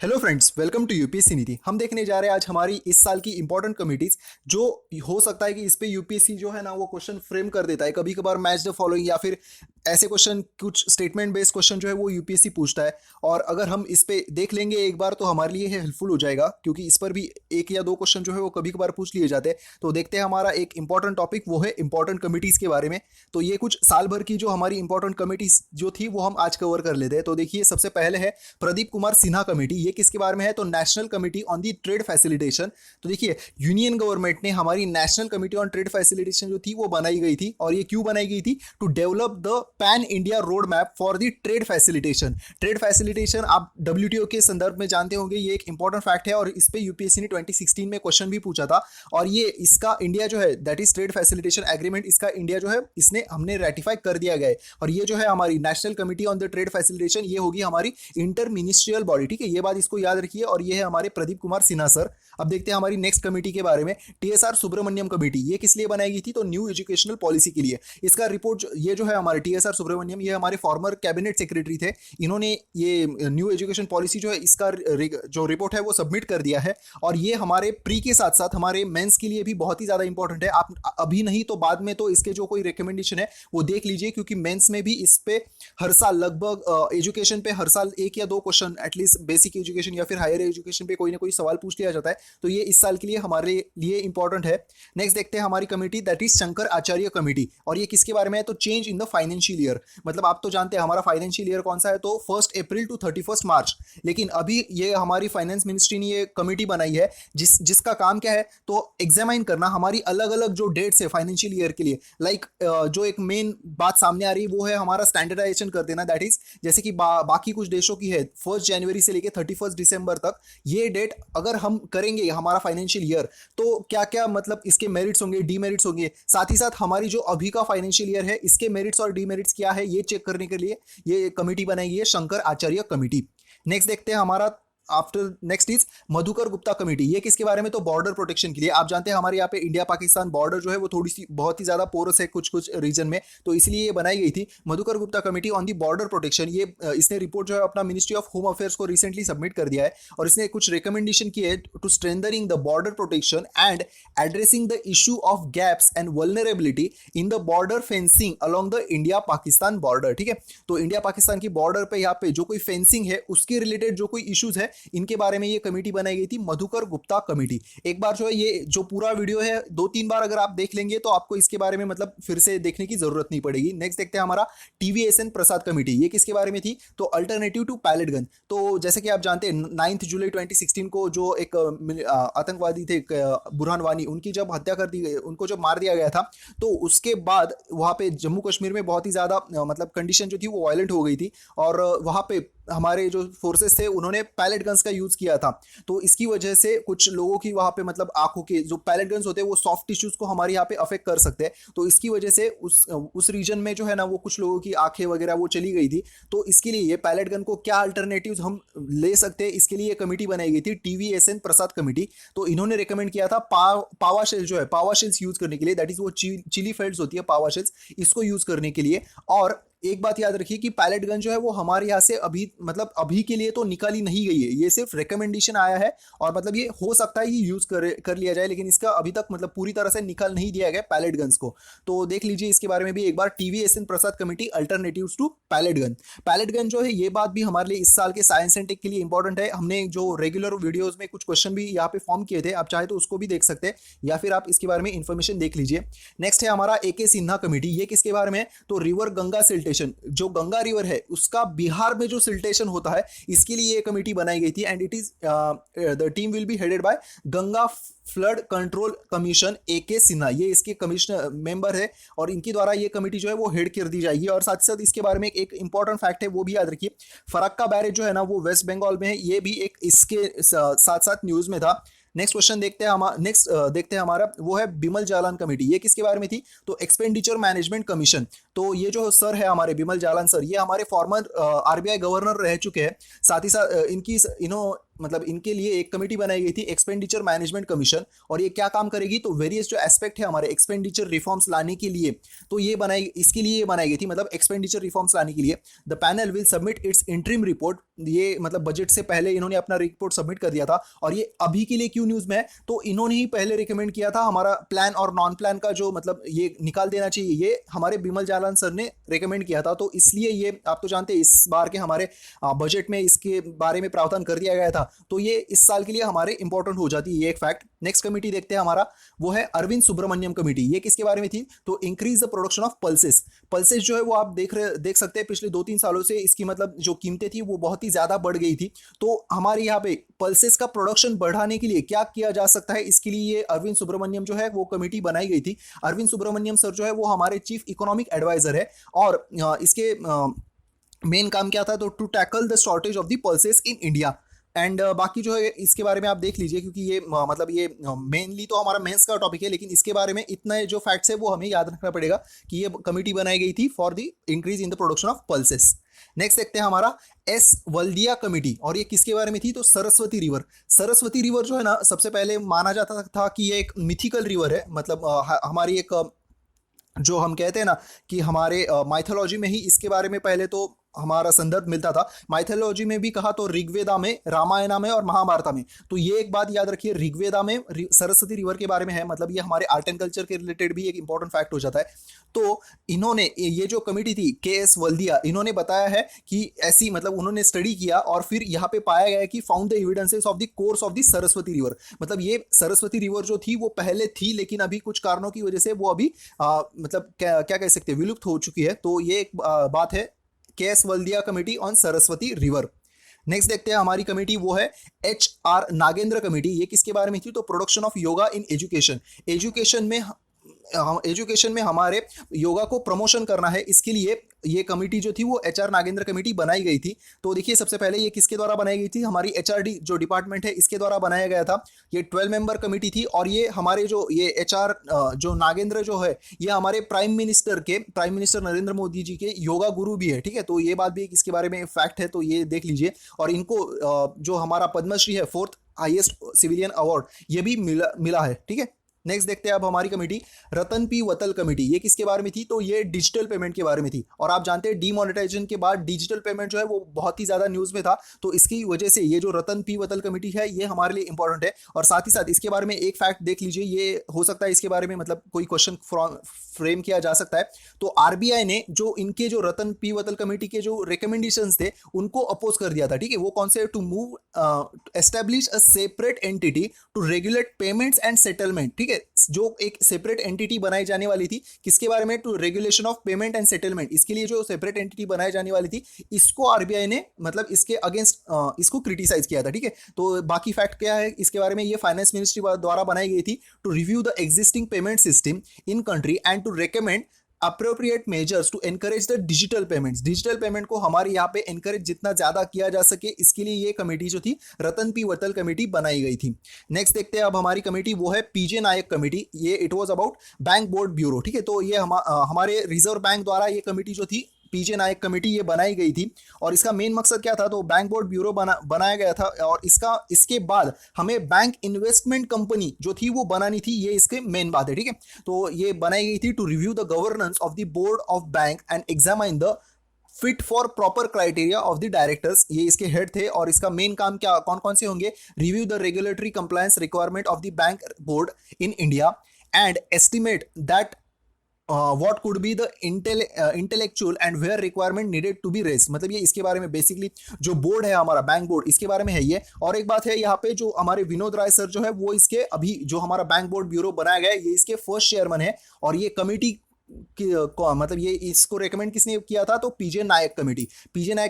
Hello friends, welcome to UPSC Niti. हम देखने जा रहे हैं आज हमारी इस साल की इंपॉर्टेंट कमिटीज। जो हो सकता है कि इस पे यूपीएससी जो है ना वो क्वेश्चन फ्रेम कर देता है। कभी कभार मैच द फॉलोइंग या फिर ऐसे क्वेश्चन, कुछ स्टेटमेंट बेस्ड क्वेश्चन जो है वो यूपीएससी पूछता है। और अगर हम इस पे देख लेंगे एक बार तो हमारे लिए हेल्पफुल हो जाएगा, क्योंकि इस पर भी एक या दो क्वेश्चन जो है वो कभी कभार पूछ लिए जाते हैं। तो देखते हैं हमारा एक इंपॉर्टेंट टॉपिक, वो है इंपॉर्टेंट कमिटीज के बारे में। तो ये कुछ साल भर की जो हमारी इंपॉर्टेंट कमिटीज जो थी वो हम आज कवर कर लेते हैं। तो देखिए, सबसे पहले है प्रदीप कुमार सिन्हा कमेटी। ये किसके बारे में है? तो national committee on the trade facilitation. तो देखिए, यूनियन गवर्नमेंट ने हमारी national committee on trade facilitation जो थी वो बनाई गई थी। और ये क्यों बनाई गई थी? To develop the pan India road map for the trade facilitation. Trade facilitation आप डब्ल्यूटीओ के संदर्भ में जानते होंगे, ये एक इंपॉर्टेंट फैक्ट है और इस पे यूपीएससी ने 2016 में क्वेश्चन भी पूछा था। और ये इसका इंडिया जो है, that is trade facilitation agreement, इसका इंडिया जो है इसने हमने रेटिफाई कर दिया गया है। और ये जो है हमारी national committee on the trade facilitation, ये होगी हमारी इंटर मिनिस्ट्रियल बॉडी। ठीक है, ये बात इसको याद रखिए। और ये है हमारे प्रदीप कुमार सिन्हा सर। अब देखते हैं हमारी नेक्स्ट कमेटी के बारे में, टीएसआर सुब्रमण्यम कमेटी। ये किस लिए बनाई गई थी? तो न्यू एजुकेशनल पॉलिसी के लिए। इसका रिपोर्ट ये जो है हमारे टीएसआर सुब्रमण्यम, ये हमारे फॉर्मर कैबिनेट सेक्रेटरी थे। इन्होंने ये न्यू एजुकेशन पॉलिसी जो है इसका जो रिपोर्ट है वो सबमिट कर दिया है। और ये हमारे प्री के साथ साथ हमारे मेंस के लिए भी बहुत ही ज्यादा इंपॉर्टेंट है। आप अभी नहीं तो बाद में तो इसके जो कोई रिकमेंडेशन है वो देख लीजिए, क्योंकि मेंस में भी इस पे हर साल लगभग एजुकेशन पे हर साल एक या दो क्वेश्चन, एटलीस्ट बेसिक एजुकेशन या फिर हायर एजुकेशन पे कोई ना कोई सवाल पूछ लिया जाता है। तो ये इस साल के लिए हमारे लिए इंपॉर्टेंट है। नेक्स्ट देखते हैं हमारी committee, that is Shankar Acharya committee. और ये किसके बारे में है? तो change in the financial year. मतलब आप तो जानते हैं हमारा फाइनेंशियल ईयर कौन सा है, तो 1 अप्रैल टू 31 मार्च। लेकिन अभी ये हमारी फाइनेंस मिनिस्ट्री ने ये कमेटी बनाई है जिसका काम क्या है? तो एग्जामाइन करना हमारी अलग अलग जो डेट्स है फाइनेंशियल ईयर के लिए। लाइक जो एक मेन बात सामने आ रही है वो है हमारा स्टैंडर्डाइजेशन कर देना। दैट इज जैसे कि बाकी कुछ देशों की है 1 जनवरी से लेकर 31 दिसंबर तक। ये डेट अगर हम करेंगे हमारा फाइनेंशियल ईयर, तो क्या क्या मतलब इसके मेरिट्स होंगे, डीमेरिट्स होंगे। साथ ही साथ हमारी जो अभी का फाइनेंशियल ईयर है इसके मेरिट्स और डीमेरिट्स क्या है ये चेक करने के लिए ये कमेटी बनाई गई है, शंकर आचार्य कमेटी। नेक्स्ट देखते हैं हमारा after next is Madhukar Gupta committee. ये किसके बारे में? तो बॉर्डर प्रोटेक्शन के लिए। आप जानते हैं हमारे यहाँ पे इंडिया पाकिस्तान बॉर्डर जो है वो थोड़ी सी बहुत ही ज्यादा पोरस है कुछ कुछ रीजन में, तो इसलिए ये बनाई गई थी Madhukar Gupta committee on the border protection. ये इसने रिपोर्ट जो है अपना मिनिस्ट्री ऑफ होम अफेयर्स को रिसेंटली सबमिट कर दिया है। और इसने कुछ रिकमेंडेशन की है to strengthening the border protection and addressing the issue of gaps and vulnerability in the border fencing along the India Pakistan border. ठीक है, तो इंडिया पाकिस्तान की बॉर्डर पे यहाँ पे जो कोई फेंसिंग है उसके रिलेटेड जो कोई इश्यूज है इनके बारे में ये कमेटी बनाई गई थी, मधुकर गुप्ता कमेटी। एक बार जो है ये जो पूरा वीडियो है 2-3 बार अगर आप देख लेंगे तो आपको इसके बारे में मतलब फिर से देखने की जरूरत नहीं पड़ेगी। नेक्स्ट देखते हैं हमारा टीवीएसएन प्रसाद कमेटी। ये किसके बारे में थी? तो अल्टरनेटिव टू पैलेट गन। तो जैसे कि आप जानते हैं 9 जुलाई 2016 को जो एक आतंकवादी थे बुरहान वानी, उनकी जब हत्या कर दी गई, उनको जब मार दिया गया था, तो उसके बाद वहां पे जम्मू कश्मीर में बहुत ही ज्यादा मतलब कंडीशन जो थी वो वायलेंट हो गई थी। और वहां पे हमारे जो फोर्सेस थे उन्होंने पैलेट गन्स का यूज किया था। तो इसकी वजह से कुछ लोगों की वहां पे मतलब आंखों के जो पैलेट गन्स होते हैं वो सॉफ्ट टिश्यूज को हमारे यहाँ पे अफेक्ट कर सकते हैं। तो इसकी वजह से उस रीजन में जो है ना वो कुछ लोगों की आंखें वगैरह वो चली गई थी। तो इसके लिए ये पैलेट गन को क्या अल्टरनेटिव्स हम ले सकते हैं, इसके लिए कमेटी बनाई गई थी, टीवीएसएन प्रसाद कमेटी। तो इन्होंने रिकमेंड किया था पावा शेल जो है, पावा शेल्स यूज करने के लिए। दैट इज वो चिली फेल्ड्स होती है पावा शेल्स, इसको यूज करने के लिए। और एक बात याद रखिए कि पैलेट गन जो है वो हमारे यहाँ से अभी मतलब अभी के लिए तो निकाली नहीं गई है, ये सिर्फ रिकमेंडेशन आया है। और मतलब ये हो सकता है ये यूज कर लिया जाए, लेकिन इसका अभी तक मतलब पूरी तरह से निकाल नहीं दिया गया पैलेट गन्स को। तो देख लीजिए इसके बारे में भी एक बार, TVSN Prasad committee alternatives to pellet gun. Pellet gun जो है ये बात भी हमारे लिए इस साल के साइंस एंड टेक के लिए इंपॉर्टेंट है। हमने जो रेगुलर वीडियोज में कुछ क्वेश्चन भी यहाँ पे फॉर्म किए थे, आप चाहे तो उसको भी देख सकते हैं या फिर आप इसके बारे में इंफॉर्मेशन देख लीजिए। नेक्स्ट है हमारा एके सिन्हा कमेटी। ये किसके बारे में है? तो रिवर गंगा सिल्टेशन, जो गंगा रिवर है उसका बिहार में जो सिल्टेशन होता है इसके लिए ये कमेटी बनाई गई थी। And it is the team will be headed by Ganga flood control commission AK Sinha. ये इसके कमिश्नर मेंबर है और इनके द्वारा ये कमेटी जो है वो हेड कर दी जाएगी। और साथ ही साथ इसके बारे में एक इंपॉर्टेंट फैक्ट है वो भी याद रखिए, फरक्का बैरेज जो है ना वो वेस्ट बंगाल में है, ये भी एक इसके साथ साथ न्यूज में था। नेक्स्ट क्वेश्चन देखते हैं नेक्स्ट देखते हैं हमारा, वो है बिमल जालान कमेटी। ये किसके बारे में थी? तो एक्सपेंडिचर मैनेजमेंट कमीशन। तो ये जो सर है हमारे बिमल जालान सर, ये हमारे फॉर्मर आरबीआई गवर्नर रह चुके हैं। साथ ही साथ इनकी मतलब इनके लिए एक कमेटी बनाई गई थी, एक्सपेंडिचर मैनेजमेंट कमीशन। और ये क्या काम करेगी, तो वेरियस जो एस्पेक्ट है हमारे एक्सपेंडिचर रिफॉर्म्स लाने के लिए, तो ये बनाई, इसके लिए ये बनाई गई थी, मतलब एक्सपेंडिचर रिफॉर्म्स लाने के लिए। The panel will submit it's interim report, ये मतलब बजट से पहले इन्होंने अपना रिपोर्ट सबमिट कर दिया था। और ये अभी के लिए क्यों न्यूज़ में है, तो इन्होंने ही पहले रिकमेंड किया था हमारा प्लान और नॉन प्लान का जो मतलब ये निकाल देना चाहिए, ये हमारे बिमल जालान सर ने रिकमेंड किया था। तो इसलिए ये आप तो जानते हैं इस बार के हमारे बजट में इसके बारे में प्रावधान कर दिया गया था। तो ये इस साल के लिए हमारे इंपॉर्टेंट हो जाती है, ये एक फैक्ट। नेक्स्ट कमेटी देखते हैं हमारा, वो है अरविंद सुब्रमण्यम कमेटी। ये किसके बारे में थी, तो increase the production of pulses. Pulses जो है वो आप देख सकते हैं पिछले 2-3 सालों से इसकी मतलब जो कीमतें थी वो बहुत ही ज्यादा बढ़ गई थी। तो हमारे यहाँ पे पल्सेस का प्रोडक्शन बढ़ाने के लिए क्या किया जा सकता है, इसके लिए ये अरविंद सुब्रमण्यम जो है वो कमेटी बनाई गई थी। अरविंद सुब्रमण्यम सर जो है वो हमारे चीफ इकोनॉमिक एडवाइजर है। और इसके मेन काम क्या था, तो to tackle the shortage of the pulses in India. And बाकी जो है इसके बारे में आप देख लीजिए, क्योंकि ये मतलब ये मेनली तो हमारा मेंस का टॉपिक है, लेकिन इसके बारे में इतना जो फैक्ट्स है वो हमें याद रखना पड़ेगा कि ये कमेटी बनाई गई थी for the increase in the production of pulses. Next देखते हैं हमारा एस वल्दिया कमेटी, और ये किसके बारे में थी, तो सरस्वती रिवर। सरस्वती रिवर जो है ना, सबसे पहले माना जाता था कि ये एक मिथिकल रिवर है, मतलब हमारी एक जो हम कहते हैं ना कि हमारे माइथोलॉजी में ही इसके बारे में पहले तो हमारा संदर्भ मिलता था। माइथोलॉजी में भी कहा तो ऋग्वेदा में, रामायणा में और महाभारता में। तो ये एक बात याद रखिए, ऋग्वेदा में सरस्वती रिवर के बारे में है, मतलब ये हमारे आर्ट एंड कल्चर के रिलेटेड भी एक इंपॉर्टेंट फैक्ट हो जाता है। तो इन्होंने, ये जो कमेटी थी के एस वल्दिया, इन्होंने बताया है कि ऐसी मतलब उन्होंने स्टडी किया और फिर यहाँ पे पाया गया कि found the evidences of the course of the Saraswati river. मतलब ये सरस्वती रिवर जो थी वो पहले थी, लेकिन अभी कुछ कारणों की वजह से वो अभी मतलब क्या कह सकते हैं, विलुप्त हो चुकी है। तो ये एक बात है, के S Waldia committee on Saraswati river. Next देखते हैं हमारी कमेटी, वो है एच आर नागेंद्र कमेटी। ये किसके बारे में थी, तो production of yoga in education. Education में हमारे योगा को प्रमोशन करना है, इसके लिए ये कमेटी जो थी वो एच आर नागेंद्र कमेटी बनाई गई थी। तो देखिए सबसे पहले ये किसके द्वारा बनाई गई थी, हमारी एचआरडी जो डिपार्टमेंट है इसके द्वारा बनाया गया था। ये 12 मेंबर कमेटी थी। और ये हमारे जो ये एच आर जो नागेंद्र जो है, ये हमारे प्राइम मिनिस्टर नरेंद्र मोदी जी के योगा गुरु भी है, ठीक है। तो ये बात भी इसके बारे में फैक्ट है, तो ये देख लीजिए। और इनको जो हमारा पद्मश्री है, 4th हाईएस्ट सिविलियन अवार्ड, ये भी मिला है, ठीक है। नेक्स्ट देखते हैं अब हमारी कमेटी रतन पी वतल कमेटी। ये किसके बारे में थी, तो ये डिजिटल पेमेंट के बारे में थी। और आप जानते हैं डीमोनेटाइजेशन के बाद डिजिटल पेमेंट जो है वो बहुत ही ज्यादा न्यूज में था। तो इसकी वजह से ये जो रतन पी वतल कमेटी है ये हमारे लिए इंपॉर्टेंट है। और साथ ही साथ इसके बारे में एक फैक्ट देख लीजिए, ये हो सकता है इसके बारे में मतलब कोई क्वेश्चन फ्रेम किया जा सकता है। तो आरबीआई ने जो इनके जो रतन पी वतल कमेटी के जो रिकमेंडेशंस थे उनको अपोज कर दिया था, ठीक है। वो कौन से, to move establish a separate entity to regulate payments and settlement, ठीक है। जो एक सेपरेट एंटिटी बनाई जाने वाली थी किसके बारे में, to regulation of payment and settlement. इसके लिए जो सेपरेट एंटिटी बनाई जाने वाली थी, इसको आरबीआई ने मतलब इसके अगेंस्ट इसको क्रिटिसाइज किया था, ठीक है। तो बाकी फैक्ट क्या है इसके बारे में, ये फाइनेंस मिनिस्ट्री द्वारा बनाई गई थी to review the existing payment system in country and to recommend appropriate measures to encourage the digital payments. Digital payment को हमारे यहाँ पे एनकरेज जितना ज्यादा किया जा सके, इसके लिए ये कमेटी जो थी रतन पी वतल कमेटी बनाई गई थी। नेक्स्ट देखते हैं अब हमारी कमेटी, वो है पीजे नायक कमेटी। ये it was about bank board bureau, ठीक है। तो ये हमारे रिजर्व बैंक द्वारा ये कमेटी जो थी पीजे नायक कमेटी ये बनाई गई थी। और इसका मेन मकसद क्या था, तो बैंक बोर्ड ब्यूरो बनाया गया था। और इसके बाद हमें बैंक इन्वेस्टमेंट कंपनी जो थी वो बनानी थी, ये इसके मेन बात है, ठीक है। तो ये बनाई गई थी to review the governance of the board of bank and examine the fit for proper criteria of the directors. ये इसके हेड थे। और इसका मेन काम क्या कौन कौन से होंगे, review the regulatory compliance requirement of the bank board in India and estimate that what could be the intellectual and where requirement needed to be raised। मतलब ये इसके बारे में बेसिकली जो बोर्ड है हमारा बैंक बोर्ड, इसके बारे में है ये। और एक बात है यहाँ पे, जो हमारे विनोद राय सर जो है वो इसके अभी जो हमारा बैंक बोर्ड ब्यूरो बनाया गया है ये इसके फर्स्ट चेयरमैन है। और ये कमेटी मतलब ये इसको रेकमेंड किसने किया था, तो पीजे नायक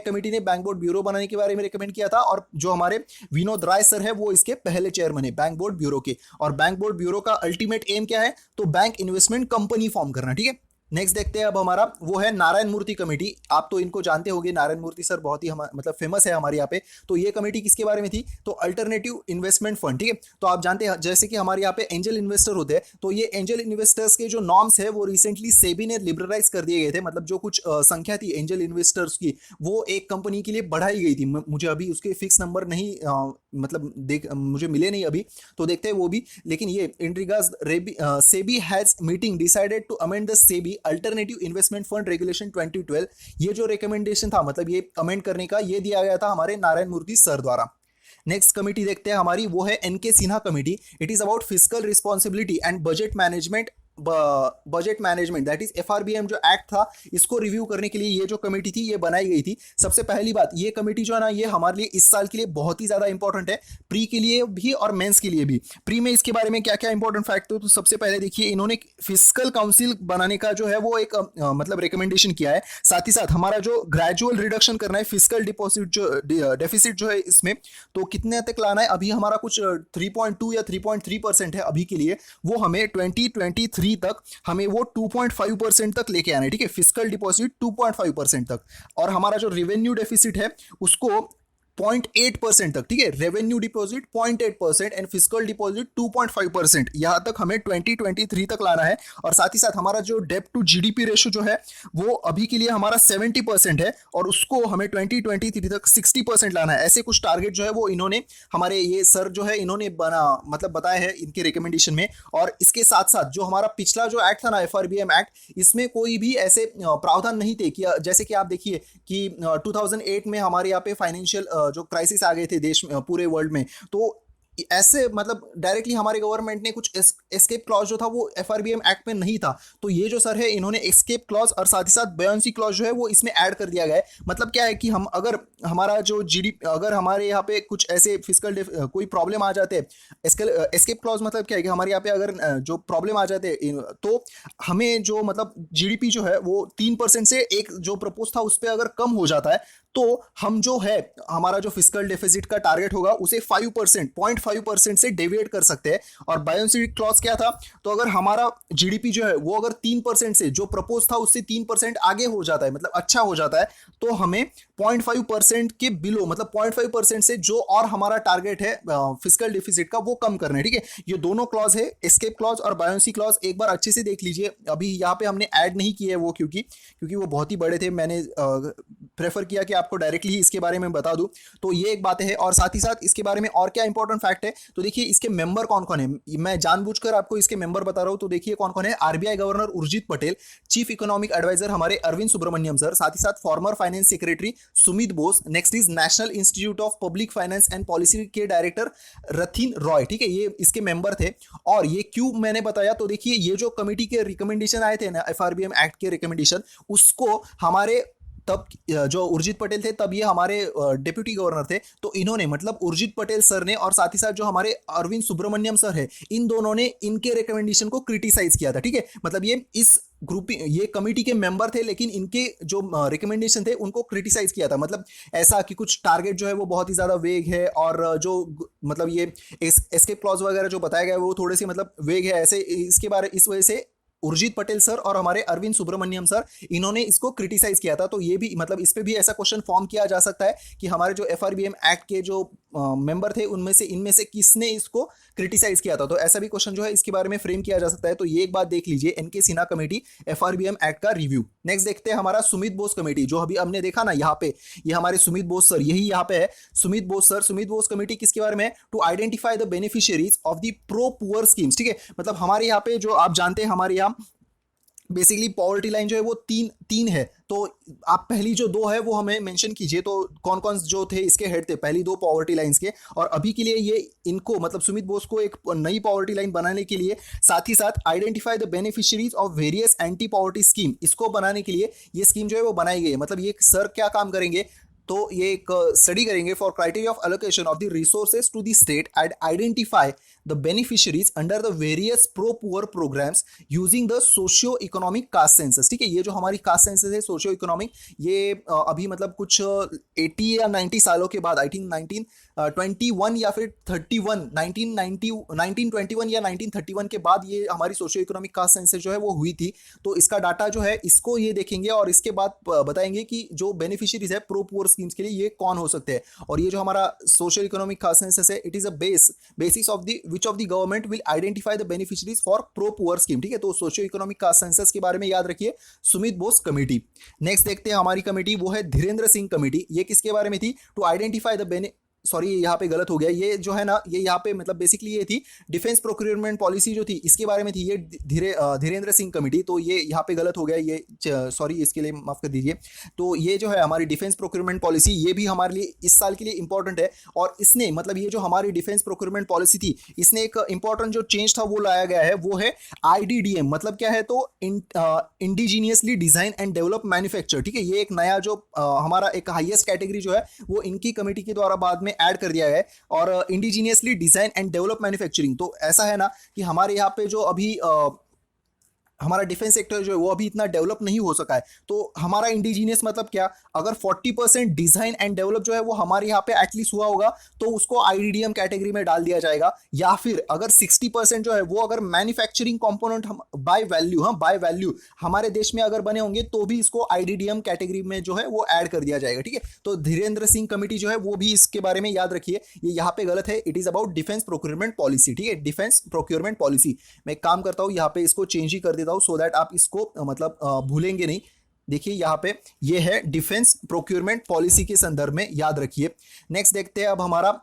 कमेटी ने बैंक बोर्ड ब्यूरो बनाने के बारे में रेकमेंड किया था। और जो हमारे विनोद राय सर है वो इसके पहले चेयरमैन है बैंक बोर्ड ब्यूरो के। और बैंक बोर्ड ब्यूरो का अल्टीमेट एम क्या है, तो बैंक इन्वेस्टमेंट कंपनी फॉर्म करना, ठीक है। नेक्स्ट देखते हैं अब हमारा वो है नारायण मूर्ति कमेटी। आप तो इनको जानते होंगे, नारायण मूर्ति सर बहुत ही मतलब फेमस है हमारे यहाँ पे। तो ये कमेटी किसके बारे में थी, तो अल्टरनेटिव इन्वेस्टमेंट फंड, ठीक है। तो आप जानते हैं जैसे कि हमारे यहाँ पे एंजल इन्वेस्टर होते हैं, तो ये एंजल इन्वेस्टर्स के जो नॉर्म्स है वो रिसेंटली सेबी ने लिबरलाइज कर दिए गए थे। मतलब जो कुछ संख्या थी एंजल इन्वेस्टर्स की, वो एक कंपनी के लिए बढ़ाई गई थी। मुझे अभी उसके फिक्स नंबर नहीं मतलब देख मुझे मिले नहीं अभी, तो देखते हैं वो भी। लेकिन ये in regards SEBI has meeting decided to amend the SEBI alternative investment fund regulation 2012। ये जो रिकमेंडेशन था, मतलब ये अमेंड करने का, ये दिया गया था हमारे नारायण मूर्ति सर द्वारा। नेक्स्ट कमेटी देखते हैं हमारी, वो है NK Sinha committee. It is about physical responsibility and budget management. Budget management that is FRBM जो एक्ट था, इसको रिव्यू करने के लिए ये जो कमेटी थी ये बनाई गई थी। सबसे पहली बात, ये कमेटी जो है ना, ये हमारे लिए इस साल के लिए बहुत ही ज्यादा इंपॉर्टेंट है, प्री के लिए भी और मेंस के लिए भी। प्री में इसके बारे में क्या क्या इंपॉर्टेंट फैक्ट है, तो सबसे पहले देखिए, इन्होंने फिजिकल काउंसिल बनाने का जो है वो एक मतलब रिकमेंडेशन किया है। साथ ही साथ हमारा जो ग्रेजुअल रिडक्शन करना है फिजिकल डिपॉजिट जो डेफिसिट जो है इसमें, तो कितने तक लाना है, अभी हमारा कुछ 3.2 या 3.3% है अभी के लिए, वो हमें 2023 तक हमें वो 2.5% तक लेके आना है, ठीक है। फिजिकल डिपॉजिट 2.5% तक, और हमारा जो रेवेन्यू डेफिसिट है उसको 0.8% तक, ठीक है। Revenue deposit 0.8% and physical deposit 2.5%, यहां तक हमें 2023 तक लाना है। और साथ ही साथ हमारा जो डेब्ट टू जीडीपी रेशो जो है वो अभी के लिए हमारा 70% है, और उसको हमें 2023 तक 60% लाना है। ऐसे कुछ टारगेट जो है वो इन्होंने, हमारे ये सर जो है इन्होंने बना मतलब बताया है इनके रिकमेंडेशन में। और इसके साथ साथ जो हमारा पिछला जो एक्ट था ना, एफआरबीएम एक्ट, इसमें कोई भी ऐसे प्रावधान नहीं थे कि जैसे कि आप देखिए कि 2008 में हमारे यहाँ पे फाइनेंशियल जो क्राइसिस आ गए थे देश में, पूरे वर्ल्ड में, तो ऐसे मतलब डायरेक्टली हमारे गवर्नमेंट ने कुछ एस्केप क्लॉज जो था वो एफआरबीएम एक्ट में नहीं था। तो ये जो सर है इन्होंने एस्केप क्लॉज और साथ ही साथ बयान्सी क्लॉज जो है वो इसमें ऐड कर दिया गया है। मतलब क्या है कि हम अगर हमारा जो जीडीपी, अगर हमारे यहाँ पे कुछ ऐसे फिजिकल कोई प्रॉब्लम आ जाते हैं, एस्केप क्लॉज मतलब क्या है कि हमारे यहाँ पे अगर जो प्रॉब्लम आ जाते हैं, तो हमें जो मतलब जीडीपी जो है वो 3% से एक जो प्रपोज था उस पर अगर कम हो जाता है, तो हम जो है हमारा जो फिजिकल डेफिसिट का टारगेट होगा उसे 5%, 0.5% से डेविएट कर सकते हैं। और बायोसिडिक क्लॉज क्या था, तो अगर हमारा जीडीपी जो है वो अगर 3% से, जो प्रपोज था उससे 3% आगे हो जाता है, मतलब अच्छा हो जाता है, तो हमें 0.5% के बिलो, मतलब 0.5% से जो और हमारा टारगेट है फिजिकल डेफिसिट का, वो कम करना है, ठीक है। ये दोनों क्लॉज है, एस्केप क्लॉज और बायोसी क्लॉज, एक बार अच्छे से देख लीजिए। अभी यहाँ पे हमने ऐड नहीं किए वो, क्योंकि वो बहुत ही बड़े थे, मैंने प्रेफर किया कि आपको डायरेक्टली ही इसके बारे में बता दूं। तो ये एक बात है। और साथ ही साथ इसके बारे में और क्या इंपॉर्टेंट फैक्ट है, तो देखिए इसके मेंबर कौन कौन है, मैं जानबूझकर आपको इसके मेंबर बता रहा हूं। तो देखिए कौन कौन है, RBI governor Urjit Patel, chief economic adviser हमारे अरविंद सुब्रमण्यम सर, साथ ही साथ former finance secretary Sumit Bose, next is national institute of public finance and policy के डायरेक्टर रथिन रॉय, ठीक है। ये इसके मेंबर थे। और ये क्यों मैंने बताया, तो देखिए ये जो कमेटी के रिकमेंडेशन आए थे ना, एफआरबीएम एक्ट के रिकमेंडेशन, उसको हमारे तब जो उर्जित पटेल थे तब ये हमारे डिप्यूटी गवर्नर थे, तो इन्होंने मतलब उर्जित पटेल सर ने और साथ ही साथ जो हमारे अरविंद सुब्रमण्यम सर है, इन दोनों ने इनके रिकमेंडेशन को क्रिटिसाइज किया था, ठीक है। मतलब ये इस ग्रुप, ये कमेटी के मेंबर थे, लेकिन इनके जो रिकमेंडेशन थे उनको क्रिटिसाइज किया था। मतलब ऐसा कि कुछ टारगेट जो है वो बहुत ही ज्यादा वेग है, और जो मतलब ये एस्केप क्लॉज वगैरह जो बताया गया वो थोड़े से मतलब वेग है, ऐसे इसके बारे, इस वजह से उर्जित पटेल सर और हमारे अरविंद सुब्रमण्यम सर, इन्होंने इसको क्रिटिसाइज किया था। तो ये भी मतलब इस पे भी ऐसा क्वेश्चन फॉर्म किया जा सकता है कि हमारे जो एफआरबीएम एक्ट के जो मेंबर थे उनमें से, इनमें से किसने इसको क्रिटिसाइज किया था, तो ऐसा भी क्वेश्चन जो है इसके बारे में फ्रेम किया जा सकता है। तो ये एक बात देख लीजिए, NK Sinha committee, FRBM act का रिव्यू। नेक्स्ट देखते हैं हमारा सुमित बोस कमेटी, जो अभी हमने देखा ना यहाँ पे, ये हमारे सुमित बोस सर, यही यहाँ पे है सुमित बोस सर। सुमित बोस कमेटी किसके बारे में है, to identify the beneficiaries of the pro poor schemes, ठीक है। मतलब हमारे यहाँ पे जो आप जानते हैं, हमारे यहाँ बेसिकली पॉवर्टी लाइन जो है वो तीन है। तो आप पहली जो दो है वो हमें मेंशन कीजिए, तो कौन कौन जो थे इसके हेड थे पहली दो पॉवर्टी लाइंस के। और अभी के लिए ये इनको मतलब सुमित बोस को एक नई पॉवर्टी लाइन बनाने के लिए, साथ ही साथ identify the beneficiaries of various anti poverty scheme, इसको बनाने के लिए ये स्कीम जो है वो बनाई गई है। मतलब ये सर क्या काम करेंगे, तो ये एक स्टडी करेंगे for criteria of allocation of the resources to the state and identify the beneficiaries under the various pro poor programs using the socio economic caste census. ठीक है, ये जो हमारी कास्ट सेंसस है सोशियो इकोनॉमिक, ये अभी मतलब कुछ 80 या 90 सालों के बाद, आई थिंक 1921 या फिर 31, 1921 या 1931 के बाद ये हमारी सोशियो इकोनॉमिक कास्ट सेंसस जो है वो हुई थी। तो इसका डाटा जो है इसको ये देखेंगे और इसके बाद बताएंगे कि जो बेनिफिशियरीज है प्रो पुअर स्कीम्स के लिए ये कौन हो सकते हैं। और ये जो हमारा सोशल इकोनॉमिक कास्ट सेंसस है, it is a basis of the which of the government will identify the beneficiaries for pro poor scheme. ठीक है, तो सोशियो इकोनॉमिक कास्ट सेंसस के बारे में याद रखिए, सुमित बोस कमेटी। नेक्स्ट देखते हैं हमारी कमेटी, वो है धीरेन्द्र सिंह कमेटी। ये किसके बारे में थी? टू आइडेंटिफाई द सॉरी यहाँ पे गलत हो गया, ये जो है ना ये यहाँ पे मतलब बेसिकली ये थी डिफेंस प्रोक्योरमेंट पॉलिसी जो थी इसके बारे में थी, ये धीरेन्द्र सिंह कमेटी। तो ये यहाँ पे गलत हो गया, ये सॉरी इसके लिए माफ कर दीजिए। तो ये जो है हमारी डिफेंस प्रोक्योरमेंट पॉलिसी, ये भी हमारे लिए इस साल के लिए इंपॉर्टेंट है। और इसने मतलब ये जो हमारी डिफेंस प्रोक्योरमेंट पॉलिसी थी, इसने एक इंपॉर्टेंट जो चेंज था वो लाया गया है, वो है IDDM। मतलब क्या है? तो indigenously design and develop manufacture. ठीक है, ये एक नया जो हमारा एक हाईएस्ट कैटेगरी जो है वो इनकी कमेटी के द्वारा बाद में ऐड कर दिया है। और indigenously design and develop manufacturing, तो ऐसा है ना कि हमारे यहाँ पे जो अभी हमारा डिफेंस सेक्टर जो है वो अभी इतना डेवलप नहीं हो सका है। तो हमारा इंडिजीनियस मतलब क्या? अगर 40% डिजाइन एंड डेवलप जो है वो हमारे यहाँ पे एटलीस्ट हुआ होगा तो उसको IDDM कैटेगरी में डाल दिया जाएगा। या फिर अगर 60% जो है वो अगर मैन्युफैक्चरिंग कंपोनेंट हम बाय वैल्यू हमारे देश में अगर बने होंगे तो भी इसको IDDM कैटेगरी में जो है वो ऐड कर दिया जाएगा। ठीक है, तो धीरेन्द्र सिंह कमेटी जो है वो भी इसके बारे में याद रखिए, ये यहाँ पे गलत है। It is about defence procurement policy. ठीक है, डिफेंस प्रोक्योरमेंट पॉलिसी। मैं एक काम करता हूँ यहाँ पे इसको चेंज ही कर देता हूँ सो दैट आप इसको मतलब भूलेंगे नहीं। देखिए यहाँ पे ये है डिफेंस प्रोक्योरमेंट पॉलिसी के संदर्भ में, याद रखिए। नेक्स्ट देखते हैं अब हमारा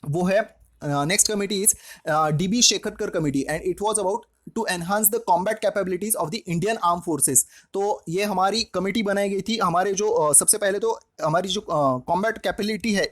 वो है next committee is DB Shekatkar committee and it was about to enhance the combat capabilities of the Indian arm forces. तो ये हमारी कमेटी बनाई गई थी हमारे जो सबसे पहले तो हमारी जो कॉम्बैट कैपेबिलिटी है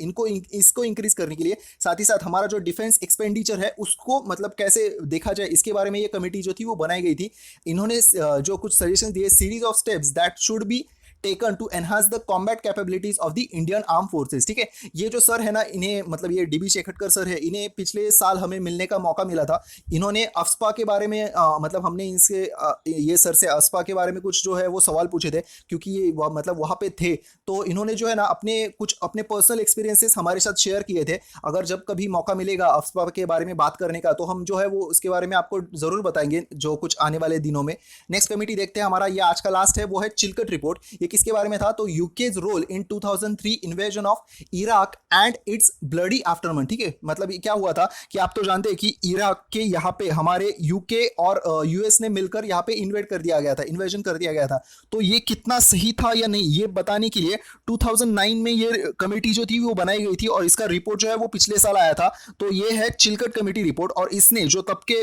इसको इंक्रीज करने के लिए, साथ ही साथ हमारा जो डिफेंस एक्सपेंडिचर है उसको मतलब कैसे देखा जाए इसके बारे में ये कमेटी जो थी वो बनाई गई थी। इन्होंने जो कुछ सजेशन दिए, series of steps that should be taken to enhance the combat capabilities of the Indian arm forces. ठीक है, ये जो सर है ना, इन्हें मतलब ये DB शेखरकर सर है, इन्हें पिछले साल हमें मिलने का मौका मिला था। इन्होंने अफ्स्पा के बारे में मतलब हमने इनसे ये सर से अफ्स्पा के बारे में कुछ जो है वो सवाल पूछे थे, क्योंकि ये मतलब वहाँ पे थे। तो इन्होंने जो है ना अपने पर्सनल एक्सपीरियंसेस हमारे साथ शेयर किए थे। अगर जब कभी मौका मिलेगा अफ्स्पा के बारे में बात करने का तो हम जो है वो उसके बारे में आपको जरूर बताएंगे जो कुछ आने वाले दिनों में। नेक्स्ट कमेटी देखते हैं हमारा, ये आज का लास्ट है, वो है चिलकट रिपोर्ट। ये किसके बारे में था? तो UK's role in 2003 invasion of Iraq and its bloody aftermath. ठीक है, मतलब क्या हुआ था कि आप तो जानते हैं कि इराक के यहाँ पे हमारे यूके और US ने मिलकर यहाँ पे इन्वेड कर दिया गया था, इन्वेजन कर दिया गया था। तो ये कितना सही था या नहीं ये बताने के लिए 2009 में ये कमेटी जो थी वो बनाई गई थी और इसका रिपोर्ट जो है वो पिछले साल आया था। तो ये है चिलकट कमेटी रिपोर्ट और इसने जो तब के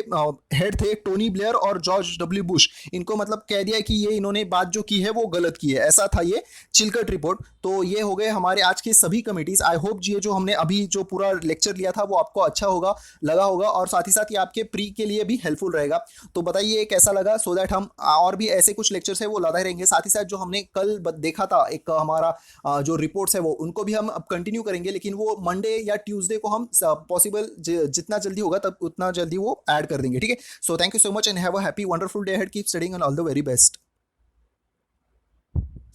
हेड थे टोनी ब्लेयर और जॉर्ज W बुश, इनको मतलब कह दिया कि ये इन्होंने बात जो की है वो गलत की है। ऐसा था ये चिलकट रिपोर्ट। तो ये हो गए हमारे आज के सभी कमिटीज। आई होप ये जो हमने अभी जो पूरा लेक्चर लिया था वो आपको अच्छा लगा होगा और साथ ही साथ ये आपके प्री के लिए भी हेल्पफुल रहेगा। तो बताइए कैसा लगा, सो दैट हम और भी ऐसे कुछ लेक्चर्स है वो लाते रहेंगे। साथ ही साथ जो हमने कल देखा था एक हमारा जो रिपोर्ट्स है वो उनको भी हम अब कंटिन्यू करेंगे, लेकिन वो मंडे या ट्यूसडे को हम पॉसिबल जितना जल्दी होगा तब उतना जल्दी वो ऐड कर देंगे। ठीक है, so thank you so much and have a happy wonderful day ahead, keep studying and all the very best.